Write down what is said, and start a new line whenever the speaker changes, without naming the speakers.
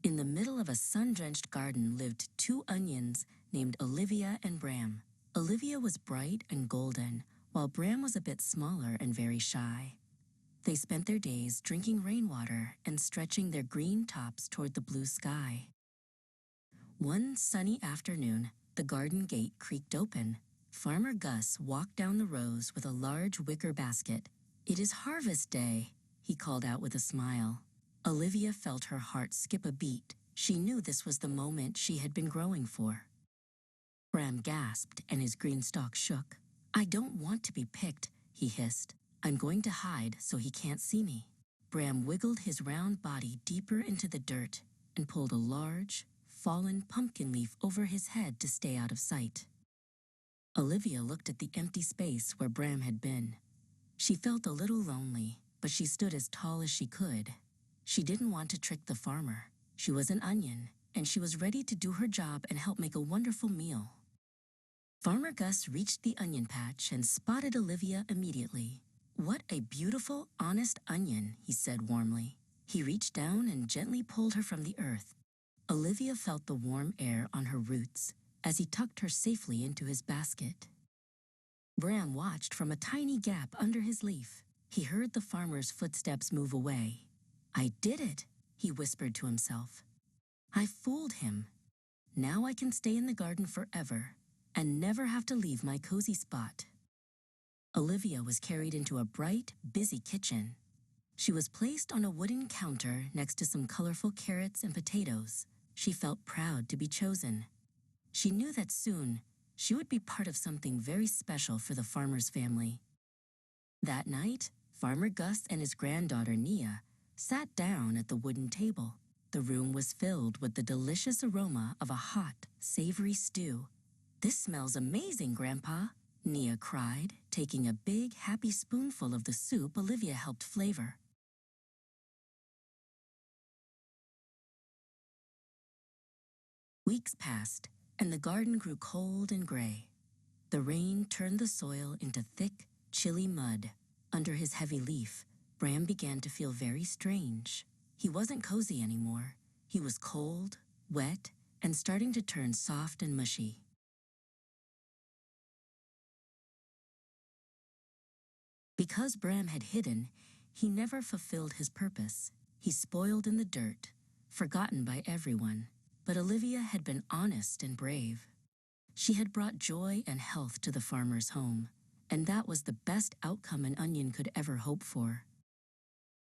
In the middle of a sun-drenched garden lived two onions named Olivia and Bram. Olivia was bright and golden, while Bram was a bit smaller and very shy. They spent their days drinking rainwater and stretching their green tops toward the blue sky. One sunny afternoon, the garden gate creaked open. Farmer Gus walked down the rows with a large wicker basket. "It is harvest day," he called out with a smile. Olivia felt her heart skip a beat. She knew this was the moment she had been growing for. Bram gasped and his green stalk shook. "I don't want to be picked," he hissed. "I'm going to hide so he can't see me." Bram wiggled his round body deeper into the dirt and pulled a large, fallen pumpkin leaf over his head to stay out of sight. Olivia looked at the empty space where Bram had been. She felt a little lonely, but she stood as tall as she could. She didn't want to trick the farmer. She was an onion, and she was ready to do her job and help make a wonderful meal. Farmer Gus reached the onion patch and spotted Olivia immediately. "What a beautiful, honest onion," he said warmly. He reached down and gently pulled her from the earth. Olivia felt the warm air on her roots as he tucked her safely into his basket. Bram watched from a tiny gap under his leaf. He heard the farmer's footsteps move away. "I did it," he whispered to himself. "I fooled him. Now I can stay in the garden forever and never have to leave my cozy spot." Olivia was carried into a bright, busy kitchen. She was placed on a wooden counter next to some colorful carrots and potatoes. She felt proud to be chosen. She knew that soon she would be part of something very special for the farmer's family. That night, Farmer Gus and his granddaughter Nia sat down at the wooden table. The room was filled with the delicious aroma of a hot, savory stew. "This smells amazing, Grandpa," Nia cried, taking a big, happy spoonful of the soup Olivia helped flavor. Weeks passed, and the garden grew cold and gray. The rain turned the soil into thick, chilly mud. Under his heavy leaf, Bram began to feel very strange. He wasn't cozy anymore. He was cold, wet, and starting to turn soft and mushy. Because Bram had hidden, he never fulfilled his purpose. He spoiled in the dirt, forgotten by everyone. But Olivia had been honest and brave. She had brought joy and health to the farmer's home, and that was the best outcome an onion could ever hope for.